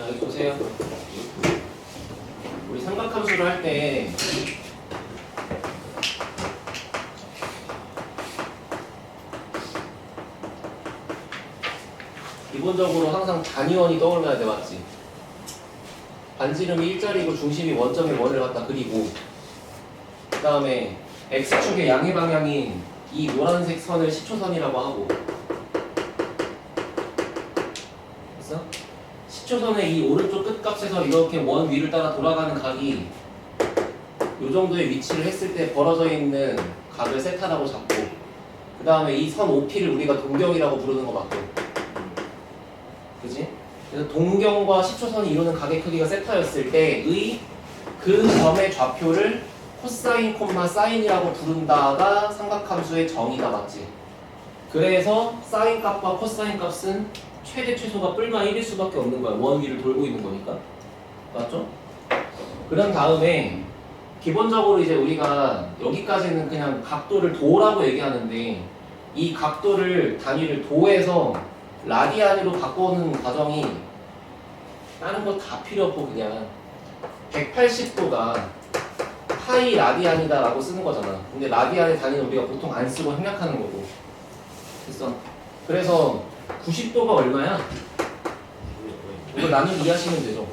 여기 보세요. 우리 삼각함수를 할 때 기본적으로 항상 단위원이 떠올라야 돼, 맞지? 반지름이 일자리고 중심이 원점에 원을 갖다 그리고, 그 다음에 x축의 양의 방향인 이 노란색 선을 시초선이라고 하고, 됐어? 시초선의 이 오른쪽 끝값에서 이렇게 원 위를 따라 돌아가는 각이 이 정도의 위치를 했을 때 벌어져 있는 각을 세타라고 잡고, 그 다음에 이 선 OP를 우리가 동경이라고 부르는 거 맞고, 그지? 그래서 동경과 시초선이 이루는 각의 크기가 세타였을 때의 그 점의 좌표를 코사인, 사인이라고 부른다가 삼각함수의 정의다, 맞지? 그래서 사인 값과 코사인 값은 최대 최소가 뿔마 1일 수밖에 없는 거야. 원 위를 돌고 있는 거니까. 맞죠? 그런 다음에 기본적으로 이제 우리가 여기까지는 그냥 각도를 도라고 얘기하는데, 이 각도를 단위를 도에서 라디안으로 바꾸는 과정이 다른 거 다 필요 없고 그냥 180도가 파이 라디안이다 라고 쓰는 거잖아. 근데 라디안의 단위는 우리가 보통 안 쓰고 생략하는 거고. 됐어? 그래서 90도가 얼마야? 이걸 나누기 이해하시면 되죠.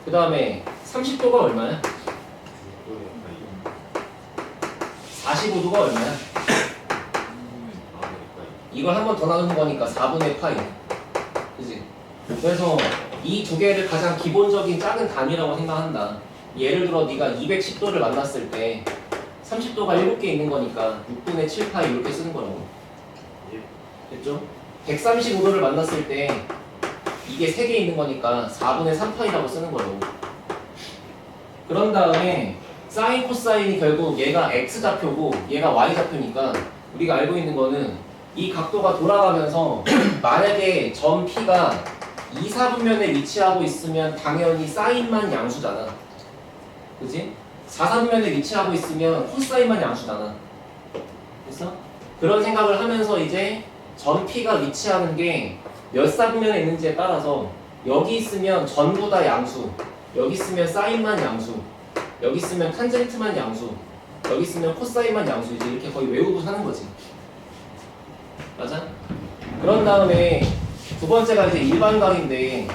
그 다음에 30도가 얼마야? 45도가 얼마야? 이걸 한 번 더 나누는 거니까 4분의 파이. 그치? 그래서 이 두 개를 가장 기본적인 작은 단위라고 생각한다. 예를 들어 네가 210도를 만났을 때 30도가 7개 있는 거니까 6분의 7파이 이렇게 쓰는 거라고. 됐죠? 135도를 만났을 때 이게 3개 있는 거니까 4분의 3파이라고 쓰는 거라고. 그런 다음에 사인, 코사인이 결국 얘가 x좌표고 얘가 y좌표니까 우리가 알고 있는 거는 이 각도가 돌아가면서 만약에 점 P가 2, 4분면에 위치하고 있으면 당연히 사인만 양수잖아. 그치? 4, 4분면에 위치하고 있으면 코사인만 양수잖아. 됐어? 그런 생각을 하면서 이제 점 P가 위치하는 게 몇 사분면에 있는지에 따라서 여기 있으면 전부 다 양수, 여기 있으면 사인만 양수, 여기 있으면 탄젠트만 양수, 여기 있으면 코사인만 양수, 이제 이렇게 거의 외우고 사는 거지. 맞아? 그런 다음에 두 번째가 이제 일반각인데,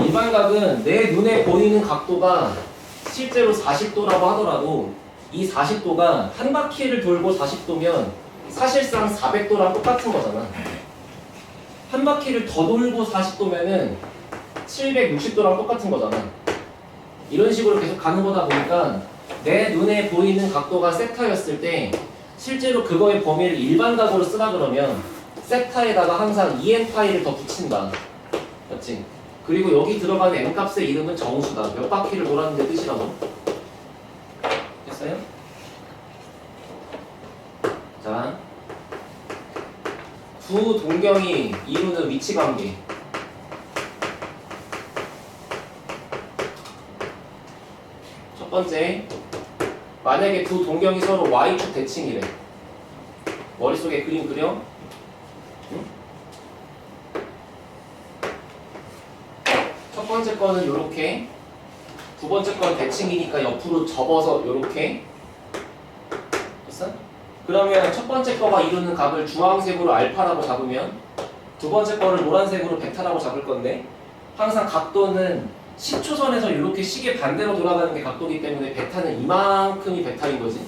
일반각은 내 눈에 보이는 각도가 실제로 40도라고 하더라도 이 40도가 한 바퀴를 돌고 40도면 사실상 400도랑 똑같은 거잖아. 한 바퀴를 더 돌고 40도면은 760도랑 똑같은 거잖아. 이런 식으로 계속 가는 거다 보니까 내 눈에 보이는 각도가 세타였을 때 실제로 그거의 범위를 일반각으로 쓰라 그러면 세타에다가 항상 2n파이를 더 붙인다. 맞지? 그리고 여기 들어가는 n값의 이름은 정수다. 몇 바퀴를 돌았는데 뜻이라고. 됐어요? 자, 두 동경이 이루는 위치관계. 첫 번째, 만약에 두 동경이 서로 y축 대칭이래. 머릿속에 그림 그려? 응? 첫 번째 거는 요렇게, 두 번째 거는 대칭이니까 옆으로 접어서 요렇게. 됐어? 그러면 첫 번째 거가 이루는 각을 주황색으로 알파라고 잡으면 두 번째 거를 노란색으로 베타라고 잡을 건데, 항상 각도는 10초선에서 이렇게 시계 반대로 돌아가는 게 각도이기 때문에 베타는 이만큼이 베타인 거지.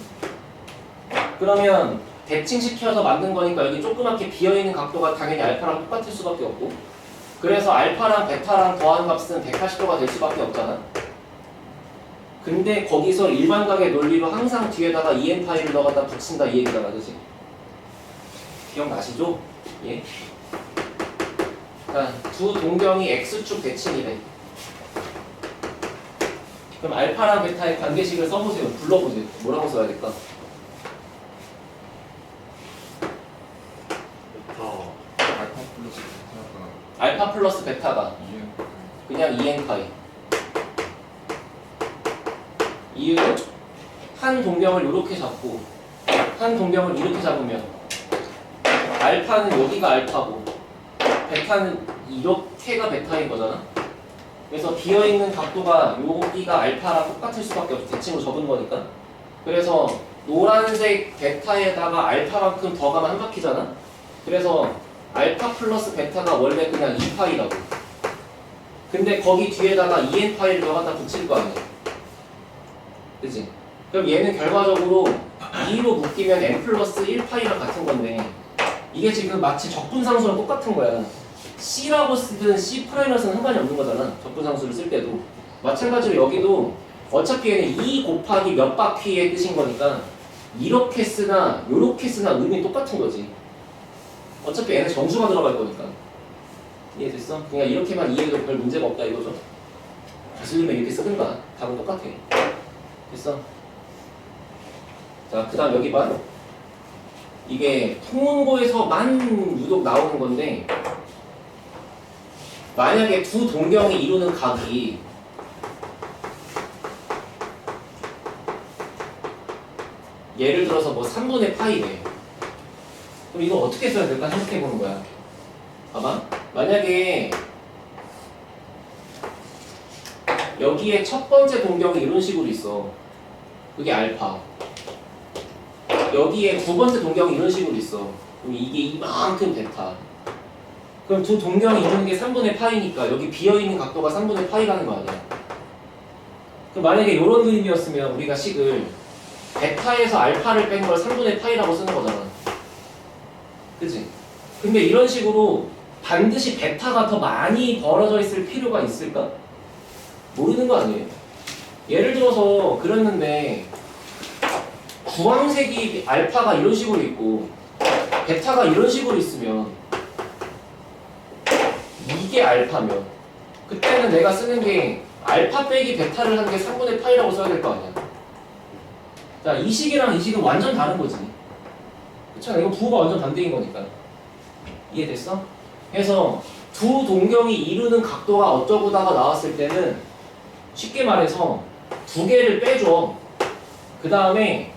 그러면 대칭시켜서 만든 거니까 여기 조그맣게 비어있는 각도가 당연히 알파랑 똑같을 수밖에 없고, 그래서 알파랑 베타랑 더한 값은 180도가 될 수밖에 없잖아. 근데 거기서 일반각의 논리로 항상 뒤에다가 2n파이를 넣어갖다 붙인다 이 얘기잖아, 그치? 기억나시죠? 예. 그러니까 두 동경이 x축 대칭이래. 그럼 알파랑 베타의 관계식을 써보세요. 불러보세요. 뭐라고 써야 될까? 알파 플러스 베타가 그냥 2n파이. 이유는 한 동경을 이렇게 잡고 한 동경을 이렇게 잡으면 알파는 여기가 알파고 베타는 이렇게가 베타인 거잖아. 그래서 비어있는 각도가 여기가 알파랑 똑같을 수밖에 없어. 대칭으로 접은 거니까. 그래서 노란색 베타에다가 알파만큼 더 가면 한 바퀴잖아. 그래서 알파 플러스 베타가 원래 그냥 2파이라고. 근데 거기 뒤에다가 2n파이를 더 갖다 붙일 거 아니야. 그치? 그럼 얘는 결과적으로 2로 묶이면 n 플러스 1파이랑 같은 건데 이게 지금 마치 적분상수랑 똑같은 거야. C라고 쓰든 C 프라임이라 쓰는 상관이 없는 거잖아. 적분상수를 쓸 때도. 마찬가지로 여기도 어차피 얘는 2 곱하기 몇 바퀴의 뜻인 거니까 이렇게 쓰나 요렇게 쓰나 의미는 똑같은 거지. 어차피 얘는 정수가 들어갈 거니까. 이해됐어? 그냥 이렇게만 이해해도 별 문제가 없다 이거죠. 거슬리면 이렇게 쓰든가 답은 똑같아. 됐어? 자, 그 다음 여기 봐. 이게 통운고에서만 유독 나오는 건데 만약에 두 동경이 이루는 각이 예를 들어서 뭐 3분의 파이래. 그럼 이거 어떻게 써야 될까 생각해 보는 거야. 봐봐. 만약에 여기에 첫 번째 동경이 이런 식으로 있어. 그게 알파. 여기에 두 번째 동경이 이런 식으로 있어. 그럼 이게 이만큼 베타. 그럼 두 동경이 이루는 게 3분의 파이니까 여기 비어있는 각도가 3분의 파이라는 거 아니야. 그럼 만약에 이런 그림이었으면 우리가 식을 베타에서 알파를 뺀 걸 3분의 파이라고 쓰는 거잖아. 그치? 근데 이런 식으로 반드시 베타가 더 많이 벌어져 있을 필요가 있을까? 모르는 거 아니에요? 예를 들어서 그랬는데 주황색이 알파가 이런 식으로 있고 베타가 이런 식으로 있으면 이게 알파면 그때는 내가 쓰는 게 알파 빼기 베타를 한 게 3분의 파이라고 써야 될 거 아니야. 자, 이 식이랑 이 식은 완전 다른 거지. 그렇잖아. 이거 부호가 완전 반대인 거니까. 이해됐어? 그래서 두 동경이 이루는 각도가 어쩌고다가 나왔을 때는 쉽게 말해서 두 개를 빼줘. 그 다음에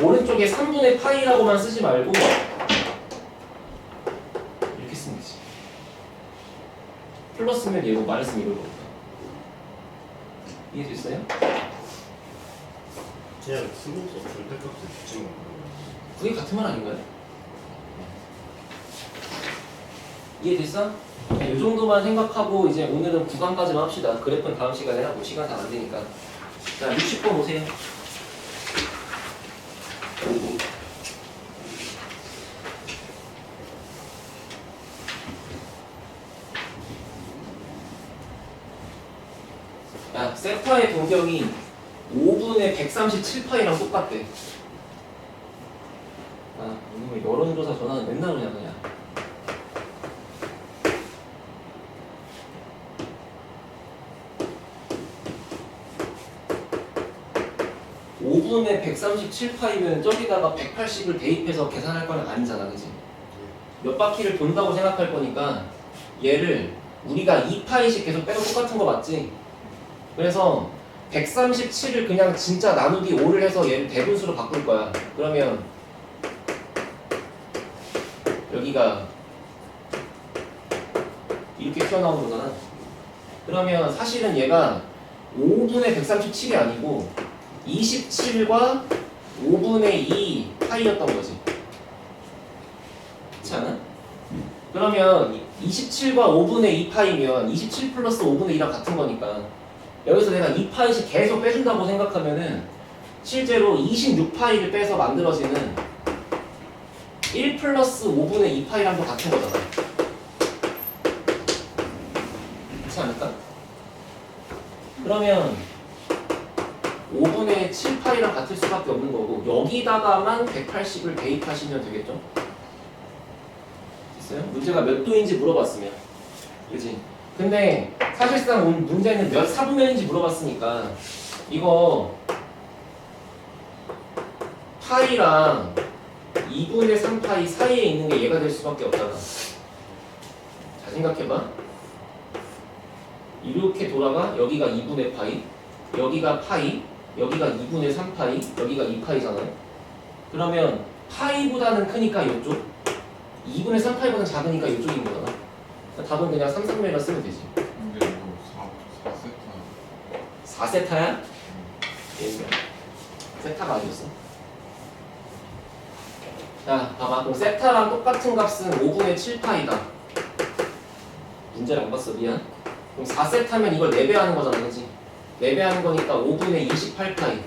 오른쪽에 3분의 파이라고만 쓰지 말고 이렇게 쓰면 되지. 플러스면 얘고 마이너스면 이걸 거니까. 이해됐어요? 그냥 수급서 절대값을 붙이는 거. 그게 같은 말 아닌가요? 이해됐어? 이 정도만 생각하고 이제 오늘은 구간까지만 합시다. 그래프는 다음 시간에 하고 시간 다 안 되니까. 자, 60번 보세요. 야, 세타의 동경이 5분의 137파이랑 똑같대. 아, 오늘 여론조사 전화는 맨날 오냐 그냥. 5분의 137파이면 저기다가 180을 대입해서 계산할 거는 아니잖아, 그치? 몇 바퀴를 돈다고 생각할 거니까 얘를 우리가 2파이씩 계속 빼도 똑같은 거 맞지? 그래서 137을 그냥 진짜 나누기 5를 해서 얘를 대분수로 바꿀 거야. 그러면 여기가 이렇게 튀어나오는 거잖아. 그러면 사실은 얘가 5분의 137이 아니고 27과 5분의 2 파이였던 거지. 그렇지 않아? 그러면 27과 5분의 2 파이면 27 플러스 5분의 2랑 같은 거니까 여기서 내가 2파이씩 계속 빼준다고 생각하면은 실제로 26파이를 빼서 만들어지는 1 플러스 5분의 2파이랑도 같은 거잖아. 그렇지 않을까? 그러면 5분의 7파이랑 같을 수밖에 없는 거고 여기다가만 180을 대입하시면 되겠죠? 됐어요? 문제가 몇 도인지 물어봤으면 그치? 근데 사실상 문제는 몇 사분면인지 물어봤으니까 이거 파이랑 2분의 3파이 사이에 있는 게 얘가 될 수밖에 없잖아. 자, 생각해봐. 이렇게 돌아가 여기가 2분의 파이, 여기가 파이, 여기가 2분의 3파이, 여기가 2파이잖아요. 그러면 파이보다는 크니까 이쪽, 2분의 3파이보다는 작으니까 이쪽인 거잖아. 답은 그냥 3, 3매만 쓰면 되지. 근데 이거 4세트 4세타야? 세타가 아니었어. 자, 봐봐. 그럼 세타랑 똑같은 값은 5분의 7파이다. 문제를 안 봤어, 미안. 그럼 4세타면 이걸 4배하는 거잖아, 그지? 4배하는 거니까 5분의 28파이.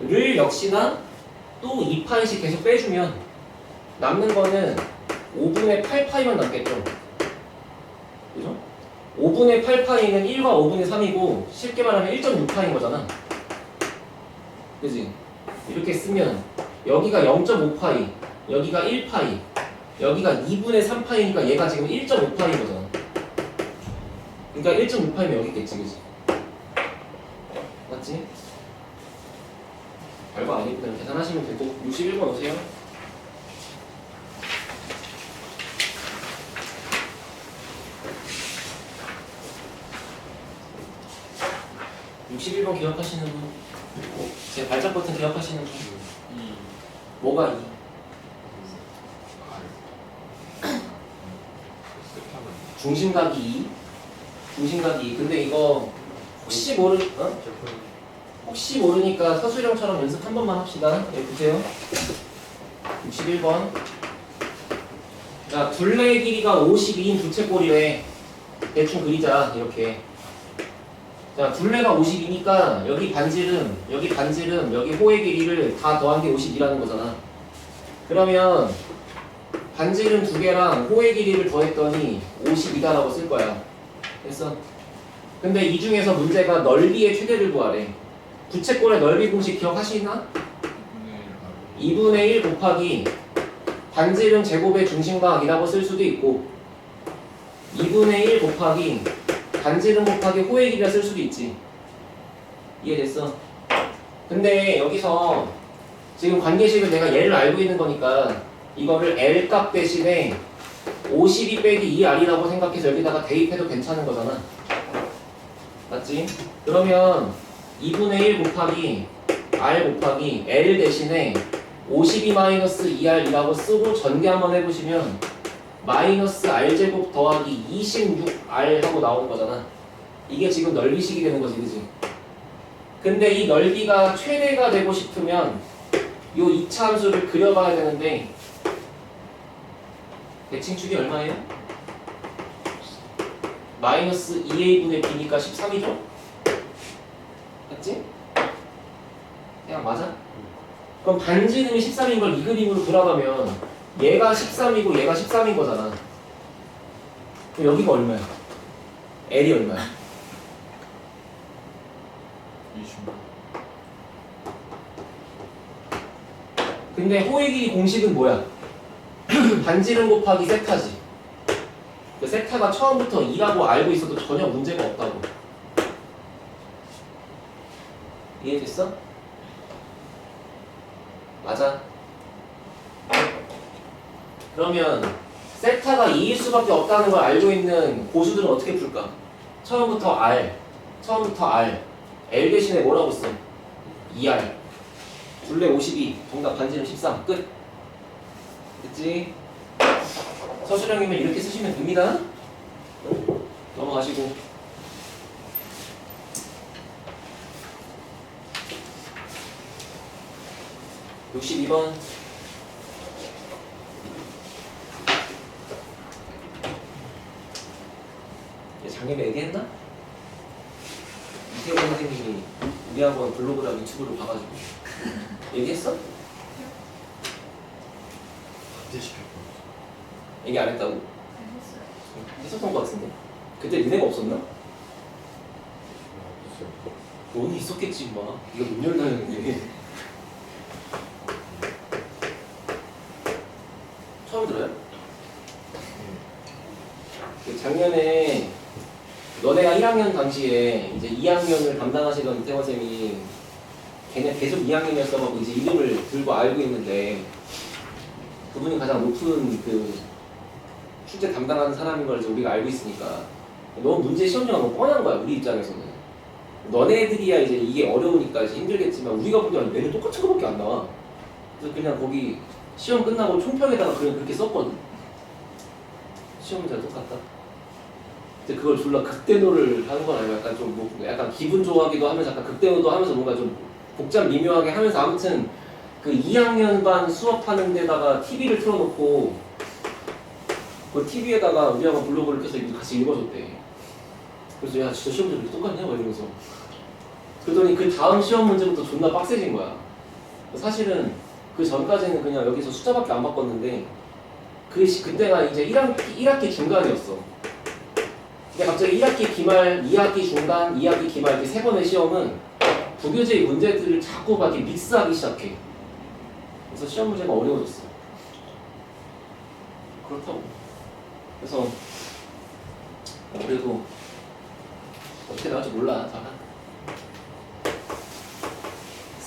를 역시나 또 2파이씩 계속 빼주면 남는 거는 5분의 8파이만 남겠죠. 그죠? 5분의 8파이는 1과 5분의 3이고 쉽게 말하면 1.6파인 거잖아. 그지? 이렇게 쓰면 여기가 0.5파이, 여기가 1파이, 여기가 2분의 3파이니까 얘가 지금 1.5파인 거잖아. 그러니까 1.6파이면 여기 있겠지, 그지? 맞지? 별거 아니고 그냥 계산하시면 되고 61번 오세요. 61번 기억하시는 분? 제 발작 버튼 기억하시는 분? 뭐가 2? 중심각이 2? 중심각이 2. 근데 이거 혹시 혹시 모르니까 서술형처럼 연습 한 번만 합시다. 여기 보세요. 61번. 자, 둘레의 길이가 52인 부채꼴이래. 대충 그리자, 이렇게. 자, 둘레가 52니까 여기 반지름, 여기 호의 길이를 다 더한 게 52라는 거잖아. 그러면 반지름 2개랑 호의 길이를 더했더니 52다라고 쓸 거야. 됐어? 근데 이 중에서 문제가 넓이의 최대를 구하래. 부채꼴의 넓이 공식 기억하시나? 2분의 1 곱하기 반지름 제곱의 중심각이라고 쓸 수도 있고 2분의 1 곱하기 반지름 곱하기 호의 길이라 쓸 수도 있지. 이해됐어? 근데 여기서 지금 관계식을 내가 얘를 알고 있는 거니까 이거를 L 값 대신에 52 빼기 2R이라고 생각해서 여기다가 대입해도 괜찮은 거잖아. 맞지? 그러면 2분의 1 곱하기 R 곱하기 L 대신에 52-2R이라고 쓰고 전개 한번 해보시면 마이너스 R제곱 더하기 26R 하고 나오는 거잖아. 이게 지금 넓이식이 되는 거지, 그지? 근데 이 넓이가 최대가 되고 싶으면 요 2차 함수를 그려봐야 되는데 대칭축이 얼마예요? 마이너스 2A분의 B니까 13이죠? 맞지? 그냥 맞아? 그럼 반지름이 13인 걸 이 그림으로 돌아가면 얘가 13이고 얘가 13인 거잖아. 그럼 여기가 얼마야? L이 얼마야? 26. 근데 호의 길이 공식은 뭐야? 반지름 곱하기 세타지. 그 세타가 처음부터 2라고 알고 있어도 전혀 문제가 없다고. 이해됐어? 맞아. 그러면 세타가 2일 수밖에 없다는 걸 알고 있는 고수들은 어떻게 풀까? 처음부터 R, L 대신에 뭐라고 써? 2R. 둘레 52, 정답 반지름 13, 끝. 됐지? 서술형이면 이렇게 쓰시면 됩니다. 넘어가시고. (62번) 작년에 얘기했나? 이태호 선생님이 우리 학원 블로그랑 유튜브를 봐가지고 얘기했어? 얘기 안 했다고? 했었던 것 같은데? 그때 니네가 없었나? 너는 있었겠지 임마. 이거 문 열다녔는데. 처음 들어요? 작년에 너네가 1학년 당시에 이제 2학년을 담당하시던 이태원 쌤이 걔네 계속 2학년이었어가지고 이제 이름을 들고 알고 있는데 그분이 가장 높은 그 출제 담당하는 사람인 걸 이제 우리가 알고 있으니까 너무 문제 시험지가 너무 뻔한 거야 우리 입장에서는. 너네들이야 이제 이게 어려우니까 이제 힘들겠지만 우리가 보기엔 매일 똑같은 거밖에 안 나와. 그래서 그냥 거기 시험 끝나고 총평에다가 그냥 그렇게 썼거든. 시험 문제가 똑같다. 근데 그걸 졸라 극대노를 하는 건 아니고 약간 좀 뭐 약간 기분 좋아하기도 하면서 약간 극대노도 하면서 뭔가 좀 복잡 미묘하게 하면서 아무튼 그 2학년 반 수업하는 데다가 TV를 틀어놓고 그 TV에다가 우리 학원 블로그를 켜서 같이 읽어줬대. 그래서 야 진짜 시험 문제 똑같냐? 막 이러면서 그러더니 그 다음 시험 문제부터 존나 빡세진 거야. 사실은 그 전까지는 그냥 여기서 숫자밖에 안 바꿨는데 그때가 이제 1학기 중간이었어. 근데 갑자기 1학기 기말, 2학기 중간, 2학기 기말 이렇게 세 번의 시험은 부교재의 문제들을 자꾸 막 이렇게 믹스하기 시작해. 그래서 시험 문제가 어려워졌어. 그렇다고. 그래서 그래도 어떻게 나올지 몰라. 자,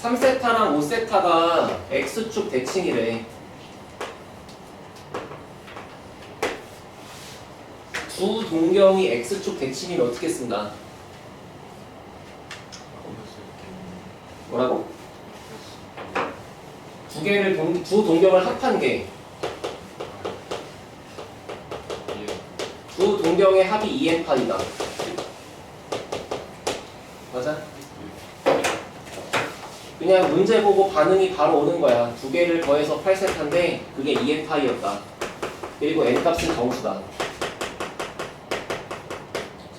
3세타랑 5세타가 X축 대칭이래. 두 동경이 X축 대칭이면 어떻게 쓴다? 뭐라고? 두 동경을 합한 게 두 동경의 합이 2n파이다. 맞아? 그냥 문제 보고 반응이 바로 오는 거야. 두 개를 더해서 8세타인데 그게 2n파이였다. 그리고 n값은 정수다.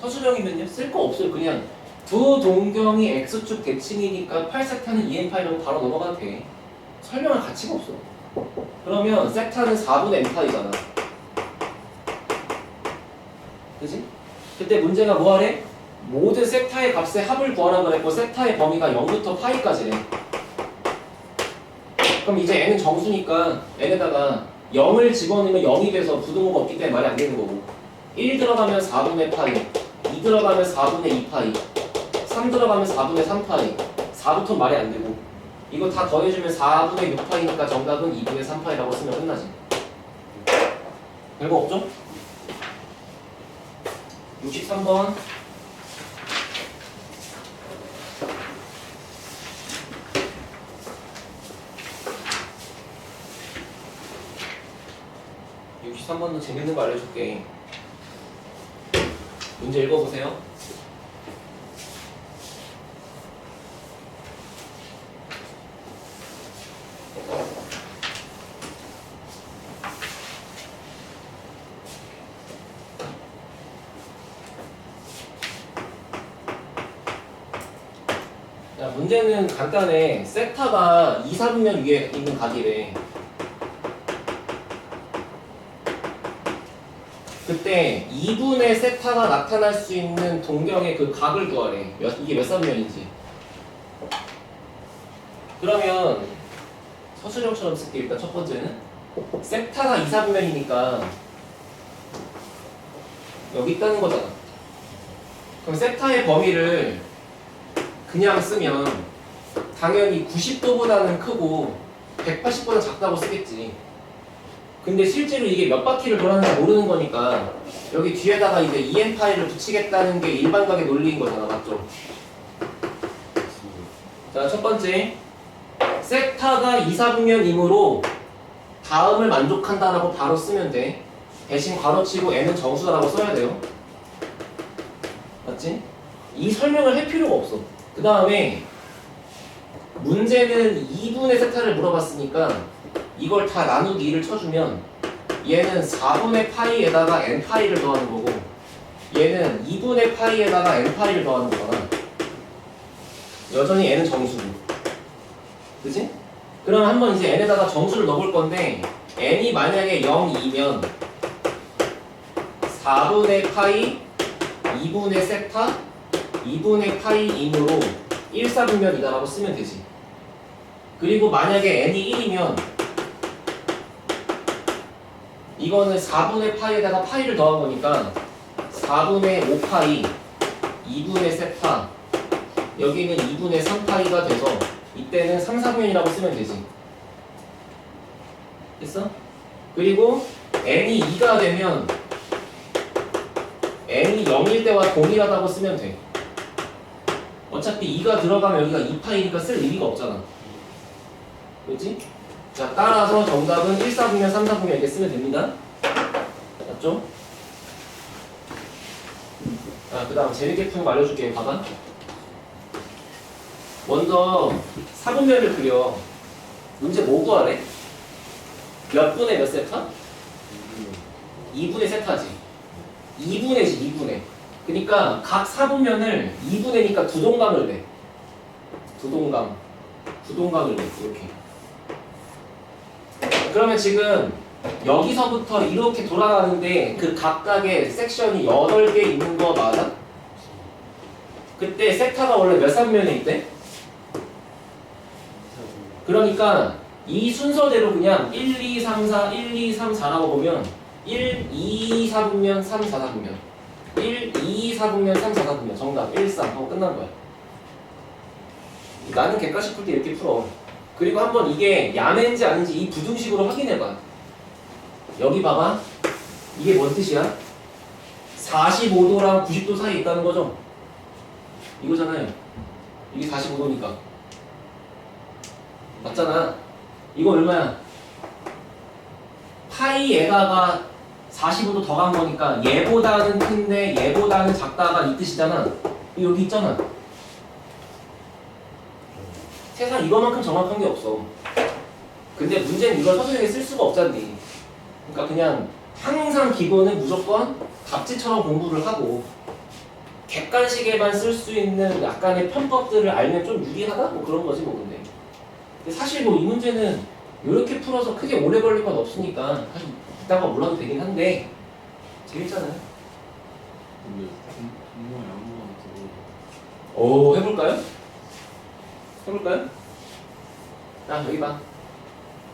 서술형이면요? 쓸 거 없어요. 그냥 두 동경이 X축 대칭이니까 8세타는 2n파이라고 바로 넘어가도 돼. 설명할 가치가 없어. 그러면 세타는 4분의 n파이잖아. 그지? 그때 문제가 뭐하래? 모든 세타의 값의 합을 구하라 그랬고 세타의 범위가 0부터 파이까지래. 그럼 이제 n은 정수니까 n에다가 0을 집어넣으면 0이 돼서 부등호가 없기 때문에 말이 안 되는 거고 1 들어가면 4분의 파이 2 들어가면 4분의 2파이 3 들어가면 4분의 3파이 4부터 말이 안 되고 이거 다 더해주면 4분의 6파이니까 정답은 2분의 3파이라고 쓰면 끝나지. 별거 없죠? 63번 63번도 재밌는 거 알려줄게. 문제 읽어보세요. 자, 문제는 간단해. 세타가 2, 4분면 위에 있는 각이래. 그때 2분의 세타가 나타날 수 있는 동경의 그 각을 구하래. 이게 몇 사분면인지. 그러면 서술형처럼 쓸게. 일단 첫 번째는 세타가 2, 4분면이니까 여기 있다는 거잖아. 그럼 세타의 범위를 그냥 쓰면 당연히 90도보다는 크고 180보다 작다고 쓰겠지. 근데 실제로 이게 몇 바퀴를 돌았는지 모르는 거니까 여기 뒤에다가 이제 EN파이를 붙이겠다는 게 일반각의 논리인 거잖아. 맞죠? 자, 첫 번째 세타가 2, 4분면이므로 다음을 만족한다라고 바로 쓰면 돼. 대신 괄호치고 n은 정수다라고 써야 돼요. 맞지? 이 설명을 할 필요가 없어. 그 다음에 문제는 2분의 세타를 물어봤으니까 이걸 다 나누기 2를 쳐주면 얘는 4분의 파이에다가 n파이를 더하는 거고 얘는 2분의 파이에다가 n파이를 더하는 거잖아. 여전히 n은 정수고. 그치? 그럼 한번 이제 n에다가 정수를 넣어볼 건데 n이 만약에 0이면 4분의 파이 2분의 세타 2분의 파이이므로 1, 4분면이다라고 쓰면 되지. 그리고 만약에 n이 1이면 이거는 4분의 파이에다가 파이를 더한 거니까 4분의 5파이 2분의 세타 여기는 2분의 3파이가 돼서 이때는 3, 4분면이라고 쓰면 되지. 됐어? 그리고 n이 2가 되면 n이 0일 때와 동일하다고 쓰면 돼. 어차피 2가 들어가면 여기가 2파이니까 쓸 의미가 없잖아. 그렇지? 자, 따라서 정답은 1, 4분면, 3, 4분면 이렇게 쓰면 됩니다. 맞죠? 자, 그 다음 재밌게 푸는 거 알려줄게. 봐봐. 먼저 사분면을 그려. 문제 뭐 구하래? 몇 분의 몇 세타? 2분의 세타지. 2분의지 2분의. 그러니까 각 사분면을 2분의니까 두 동강을 내. 두 동강을 내. 이렇게. 그러면 지금 여기서부터 이렇게 돌아가는데 그 각각의 섹션이 8개 있는 거 맞아? 그때 세타가 원래 몇 사분면에 있대? 그러니까 이 순서대로 그냥 1, 2, 3, 4, 1, 2, 3, 4라고 보면 1, 2, 4분면, 3, 4, 4분면 1, 2, 4분면, 3, 4, 4분면 정답 1, 3 하고 끝난 거야. 나는 객관식 풀 때 이렇게 풀어. 그리고 한번 이게 야매인지 아닌지 이 부등식으로 확인해봐. 여기 봐봐. 이게 뭔 뜻이야? 45도랑 90도 사이에 있다는 거죠? 이거잖아요. 이게 45도니까. 맞잖아. 이거 얼마야? 파이에다가 45도 더 간 거니까 얘보다는 큰데 얘보다는 작다가 이 뜻이잖아. 여기 있잖아. 세상 이거만큼 정확한 게 없어. 근데 문제는 이걸 서술형에 쓸 수가 없잖니. 그러니까 그냥 항상 기본은 무조건 답지처럼 공부를 하고 객관식에만 쓸 수 있는 약간의 편법들을 알면 좀 유리하다? 뭐 그런 거지 뭐 근데. 근데 사실 뭐 이 문제는 이렇게 풀어서 크게 오래 걸릴 건 없으니까 사실 이따가 몰라도 되긴 한데 재밌잖아요. 근데 정말 아무거나 들어. 오, 해볼까요? 해볼까요? 자, 여기 봐.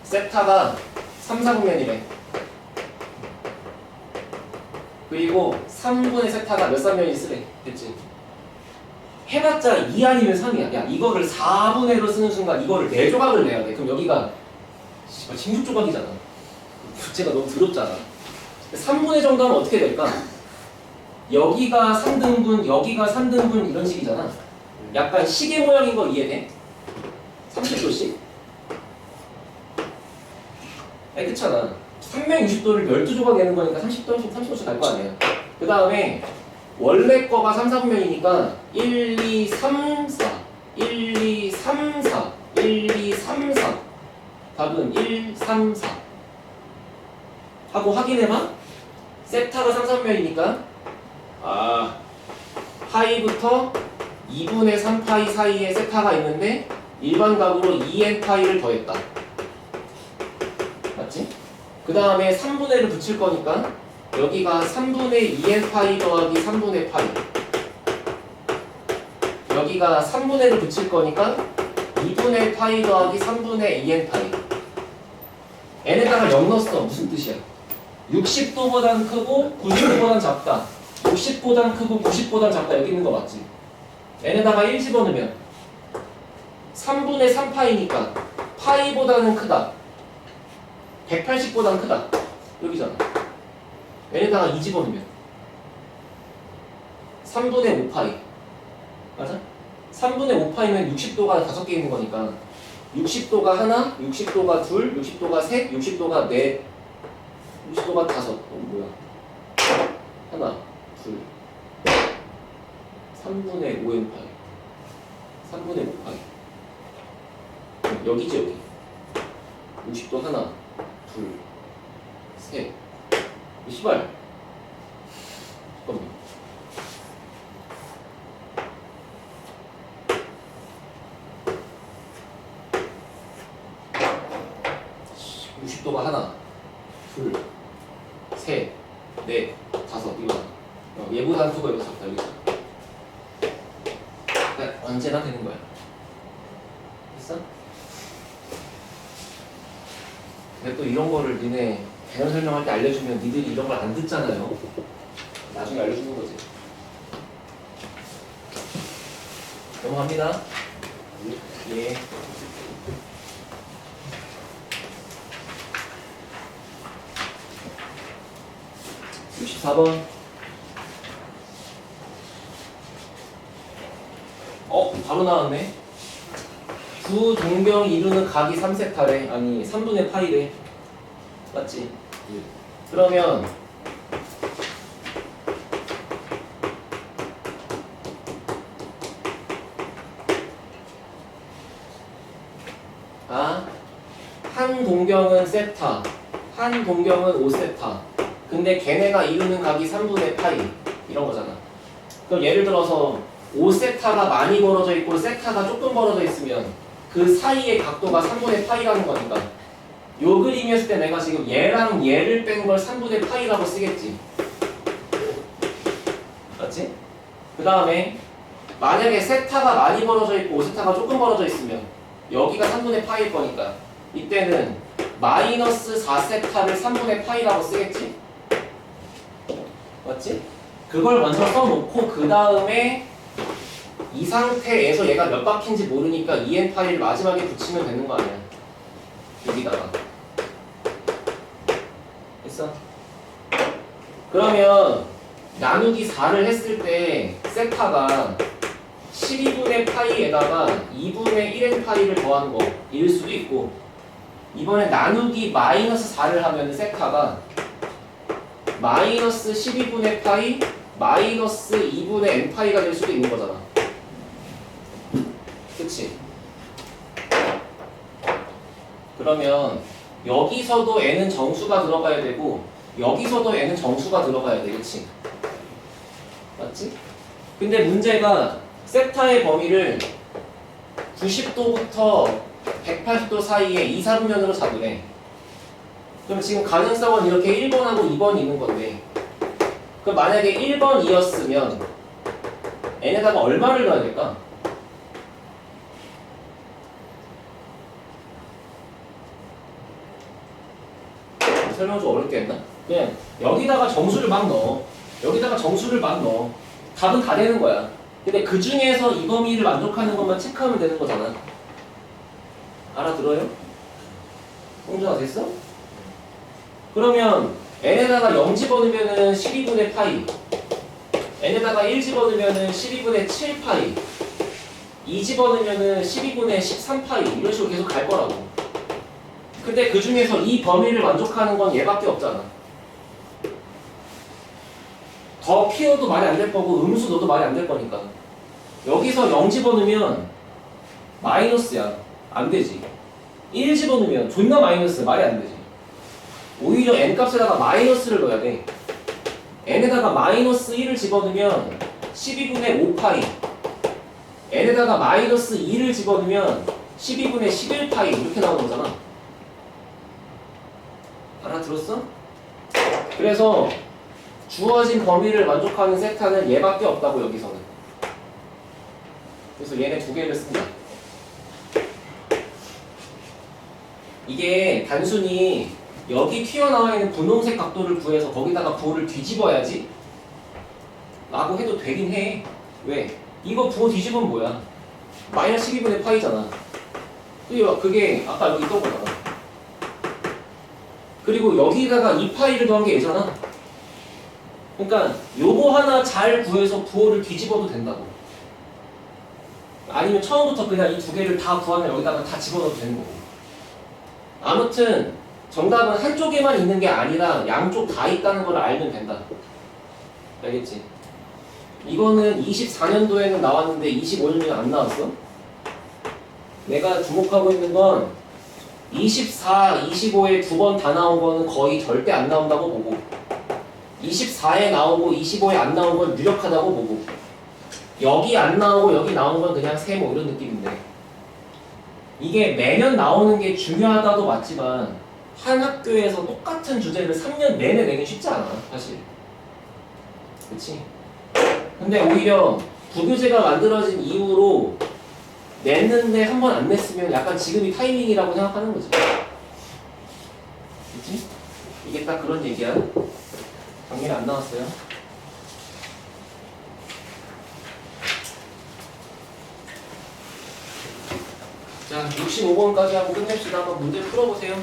세타가 3, 4분면이래. 그리고 3분의 세타가 몇 사분면이 있으래. 됐지? 해봤자 2 아니면 3이야. 야, 이거를 4분의로 쓰는 순간 이거를 4조각을 내야 돼. 그럼 여기가 16조각이잖아. 부채가 너무 더럽잖아. 3분의 정도 하면 어떻게 될까? 여기가 3등분, 여기가 3등분 이런 식이잖아. 약간 시계 모양인 거 이해돼? 30도씩? 아니 그렇잖아. 360도를 12조각 내는 거니까 30도씩 갈 거 아니야. 그 다음에 원래 거가 3, 4분면이니까 1, 2, 3, 4 1, 2, 3, 4 1, 2, 3, 4 답은 1, 3, 4 하고 확인해봐. 세타가 3, 4분면이니까 파이부터 2분의 3파이 사이에 세타가 있는데 일반 값으로 2n 파이를 더했다. 맞지? 그 다음에 3분의를 붙일 거니까 여기가 3분의 2n 파이 더하기 3분의 파이. 여기가 3분의를 붙일 거니까 2분의 파이 더하기 3분의 2n 파이. n에다가 0 넣었어. 무슨 뜻이야? 60도보단 크고 90도보단 작다. 60보단 크고 90보단 작다. 여기 있는 거 맞지? n에다가 1 집어넣으면 3분의 3파이니까 파이보다는 크다. 180보단 크다. 여기잖아. n에다가 2 집어넣으면 3분의 5파이. 맞아? 3분의 5파이면 60도가 5개 있는 거니까 60도가 하나, 60도가 둘, 60도가 셋, 60도가 넷, 60도가 다섯. 뭐야? 하나, 둘, 3분의 5n 파이. 3분의 5파이. 여기지 여기. 60도 하나, 둘, 셋. 씨발. 잠깐만. 도가 하나, 둘, 셋, 넷, 다섯. 이거 얘보다 수가 이거 작다. 여기. 그러니까 언제나 되는 거야. 됐어? 근데 또 이런 거를 니네 개념 설명할 때 알려주면 니들이 이런 걸 안 듣잖아요. 나중에 알려주는 거지. 넘어갑니다. 예. 64번. 바로 나왔네. 두 동경이 이루는 각이 3세타래. 아니 3분의 파이래. 맞지? 예. 그러면 한 동경은 세타, 한 동경은 5세타. 근데 걔네가 이루는 각이 3분의 파이 이런 거잖아. 그럼 예를 들어서 5세타가 많이 벌어져 있고 세타가 조금 벌어져 있으면 그 사이의 각도가 3분의 파이라는 거니까 요 그림이었을 때 내가 지금 얘랑 얘를 뺀 걸 3분의 파이라고 쓰겠지. 맞지? 그 다음에 만약에 세타가 많이 벌어져 있고 5세타가 조금 벌어져 있으면 여기가 3분의 파이일 거니까 이때는 마이너스 4세타를 3분의 파이라고 쓰겠지? 맞지? 그걸 먼저 써놓고 그 다음에 이 상태에서 얘가 몇 바퀴인지 모르니까 2n 파이를 마지막에 붙이면 되는 거 아니야? 여기다가 됐어? 그러면 나누기 4를 했을 때 세타가 12분의 파이에다가 2분의 1n 파이를 더하는 거일 수도 있고 이번에 나누기 마이너스 4를 하면 세타가 마이너스 12분의 파이 마이너스 2분의 n 파이가 될 수도 있는 거잖아. 그치? 그러면 여기서도 n은 정수가 들어가야 되고 여기서도 n은 정수가 들어가야 돼. 그치? 맞지? 근데 문제가 세타의 범위를 90도부터 180도 사이에 2, 4분면으로 잡으래. 그럼 지금 가능성은 이렇게 1번하고 2번이 있는 건데 그럼 만약에 1번이었으면 n에다가 얼마를 넣어야 될까? 설명 좀 어렵게 했나? 그냥 여기다가 정수를 막 넣어. 여기다가 정수를 막 넣어. 답은 다 되는 거야. 근데 그 중에서 이 범위를 만족하는 것만 체크하면 되는 거잖아. 알아들어요? 홍준아 됐어? 그러면 n에다가 0 집어넣으면은 12분의 파이 n에다가 1 집어넣으면은 12분의 7 파이 2 집어넣으면은 12분의 13 파이 이런 식으로 계속 갈 거라고. 근데 그 중에서 이 범위를 만족하는 건 얘밖에 없잖아. 더 키워도 말이 안 될 거고 음수 넣어도 말이 안 될 거니까 여기서 0 집어넣으면 마이너스야. 안 되지. 1 집어넣으면 존나 마이너스. 말이 안 되지. 오히려 n값에다가 마이너스를 넣어야 돼. n에다가 마이너스 1을 집어넣으면 12분의 5파이 n에다가 마이너스 2를 집어넣으면 12분의 11파이 이렇게 나오는 거잖아. 알아들었어? 그래서 주어진 범위를 만족하는 세타는 얘밖에 없다고 여기서는. 그래서 얘네 두 개를 쓴다. 이게 단순히 여기 튀어나와 있는 분홍색 각도를 구해서 거기다가 부호를 뒤집어야지 라고 해도 되긴 해. 왜? 이거 부호 뒤집으면 뭐야? 마이너스 12분의 파이잖아. 그게 아까 여기 있던 거잖아. 그리고 여기다가 2파이를 더한 게 얘잖아. 그러니까 요거 하나 잘 구해서 부호를 뒤집어도 된다고. 아니면 처음부터 그냥 이 두 개를 다 구하면 여기다가 다 집어넣어도 되는 거고. 아무튼 정답은 한쪽에만 있는 게 아니라 양쪽 다 있다는 걸 알면 된다. 알겠지? 이거는 24년도에는 나왔는데 25년도에는 안 나왔어? 내가 주목하고 있는 건 24, 25에 두 번 다 나온 거는 거의 절대 안 나온다고 보고 24에 나오고 25에 안 나온 건 유력하다고 보고 여기 안 나오고 여기 나온 건 그냥 세모 이런 느낌인데 이게 매년 나오는 게 중요하다도 맞지만 한 학교에서 똑같은 주제를 3년 내내 내기 쉽지 않아 사실. 그치? 근데 오히려 부교재가 만들어진 이후로 냈는데 한 번 안 냈으면 약간 지금이 타이밍이라고 생각하는 거지. 그치? 이게 딱 그런 얘기야. 작년에 안 나왔어요. 자, 65번까지 하고 끝냅시다. 한번 문제 풀어보세요.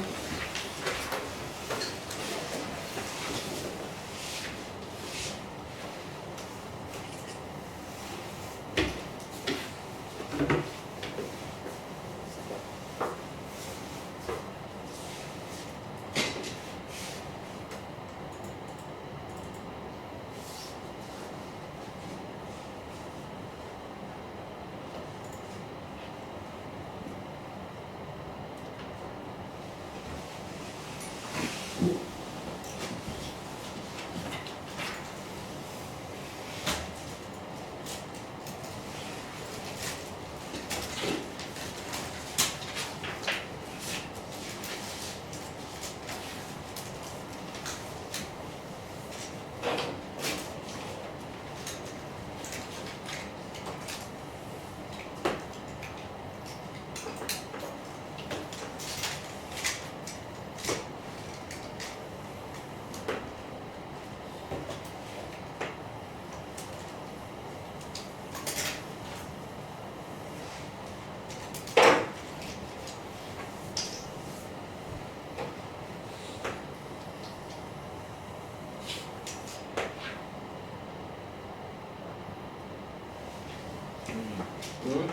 응?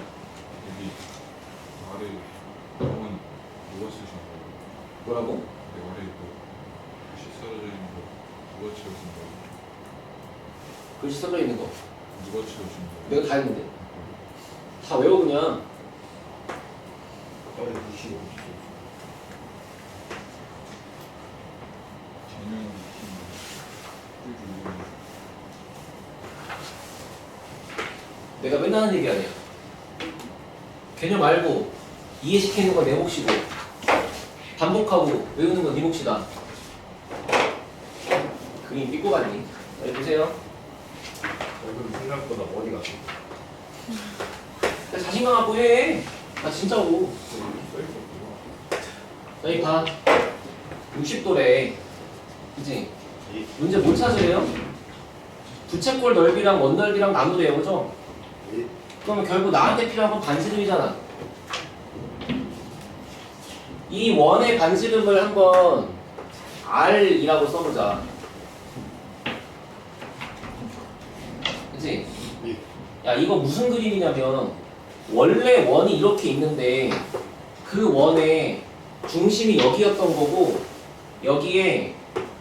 여기 아래 영은 누가 쓰신 거예요? 뭐라고? 여기 아래 이거 글씨 써져 있는 거 누가 채우신 거예요? 글씨 써져 있는 거 누가 채우신 거예요? 내가 다 했는데 다 외워 그냥. 빨리 무시고 전용 팀 내가 맨날 하는 얘기 아니야. 개념 알고 이해시키는 건 내 몫이고 반복하고 외우는 건 네 몫이다. 그림 삐고 갔니? 여기 보세요. 얼굴 생각보다 머리가 자신감 갖고 해. 나 진짜로. 여기 봐. 60도래. 그치? 문제 못 찾으래요? 부채꼴 넓이랑 원 넓이랑 나누래요. 그죠? 그러면 결국 나한테 필요한 건 반지름이잖아. 이 원의 반지름을 한번 R이라고 써보자. 그치? 야, 이거 무슨 그림이냐면 원래 원이 이렇게 있는데 그 원의 중심이 여기였던 거고 여기에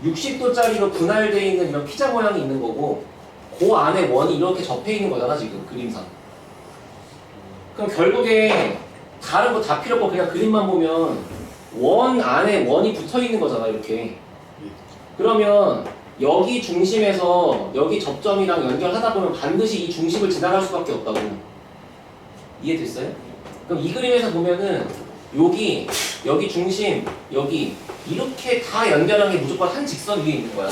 60도짜리로 분할되어 있는 이런 피자 모양이 있는 거고 그 안에 원이 이렇게 접해 있는 거잖아 지금 그림상. 그럼 결국에 다른 거 다 필요 없고 그냥 그림만 보면 원 안에 원이 붙어 있는 거잖아 이렇게. 그러면 여기 중심에서 여기 접점이랑 연결하다 보면 반드시 이 중심을 지나갈 수밖에 없다고. 이해됐어요? 그럼 이 그림에서 보면은 여기 중심, 여기 이렇게 다 연결한 게 무조건 한 직선 위에 있는 거야.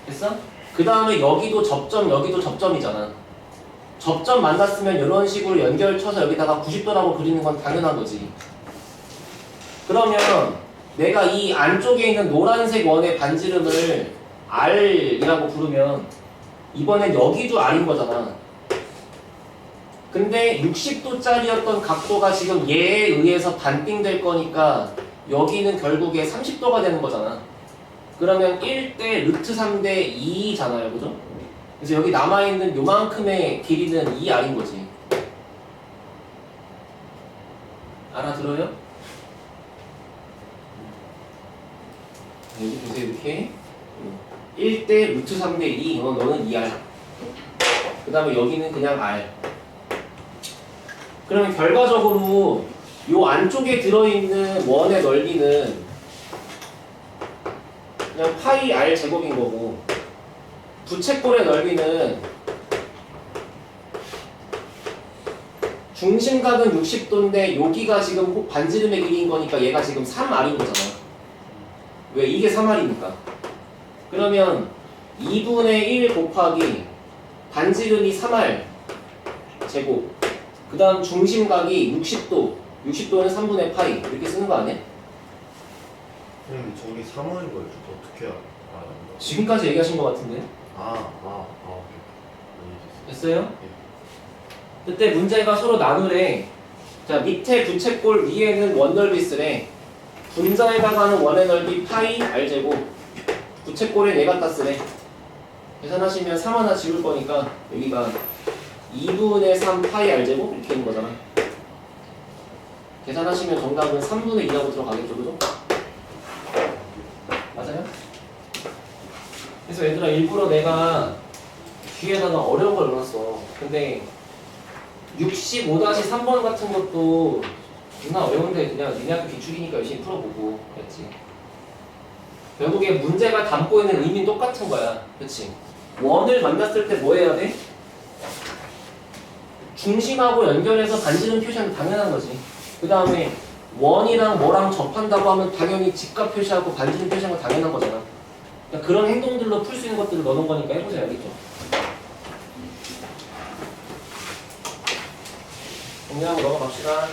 됐어? 그 다음에 여기도 접점, 여기도 접점이잖아. 접점 만났으면 이런 식으로 연결 쳐서 여기다가 90도라고 그리는 건 당연한 거지. 그러면 내가 이 안쪽에 있는 노란색 원의 반지름을 R이라고 부르면 이번엔 여기도 R인 거잖아. 근데 60도짜리였던 각도가 지금 얘에 의해서 반띵될 거니까 여기는 결국에 30도가 되는 거잖아. 그러면 1대 루트 3대 2잖아요. 그죠? 그래서 여기 남아있는 요만큼의 길이는 2R인 거지. 알아들어요? 여기 보세요. 이렇게 1대 루트 3대 2 너는 2R. 그 다음에 여기는 그냥 R. 그러면 결과적으로 요 안쪽에 들어있는 원의 넓이는 그냥 파이 R 제곱인 거고 부채꼴의 넓이는 중심각은 60도인데 여기가 지금 반지름의 길이인 거니까 얘가 지금 3R인 거잖아. 왜? 이게 3R이니까. 그러면 2분의 1 곱하기 반지름이 3R 제곱 그 다음 중심각이 60도 60도는 3분의 파이 이렇게 쓰는 거 아니야? 선생님 저기 3원인 걸 어떻게 알아요? 지금까지 얘기하신 거 같은데 됐어요? 그때 문제가 서로 나누래. 자 밑에 부채꼴 위에는 원 넓이 쓰래. 분자에다가는 원의 넓이 파이 R제곱 부채꼴에 얘 갖다 쓰래. 계산하시면 3 하나 지울 거니까 여기가 2분의 3 파이 R제곱 이렇게 있는 거잖아. 계산하시면 정답은 3분의 2라고 들어가겠죠. 그죠? 맞아요? 그래서 얘들아 일부러 내가 뒤에다가 어려운 걸 넣어놨어. 근데 65-3번 같은 것도 존나 어려운데 그냥 니네 학교 기출이니까 열심히 풀어보고 그랬지. 결국에 문제가 담고 있는 의미는 똑같은 거야. 그치? 원을 만났을 때 뭐 해야 돼? 중심하고 연결해서 반지름 표시하면 당연한 거지. 그 다음에 원이랑 뭐랑 접한다고 하면 당연히 직각 표시하고 반지름 표시하는 거 당연한 거잖아. 그러니까 그런 행동들로 풀 수 있는 것들을 넣어놓은 거니까 해보자. 알겠죠? 정리하고 넘어갑시다.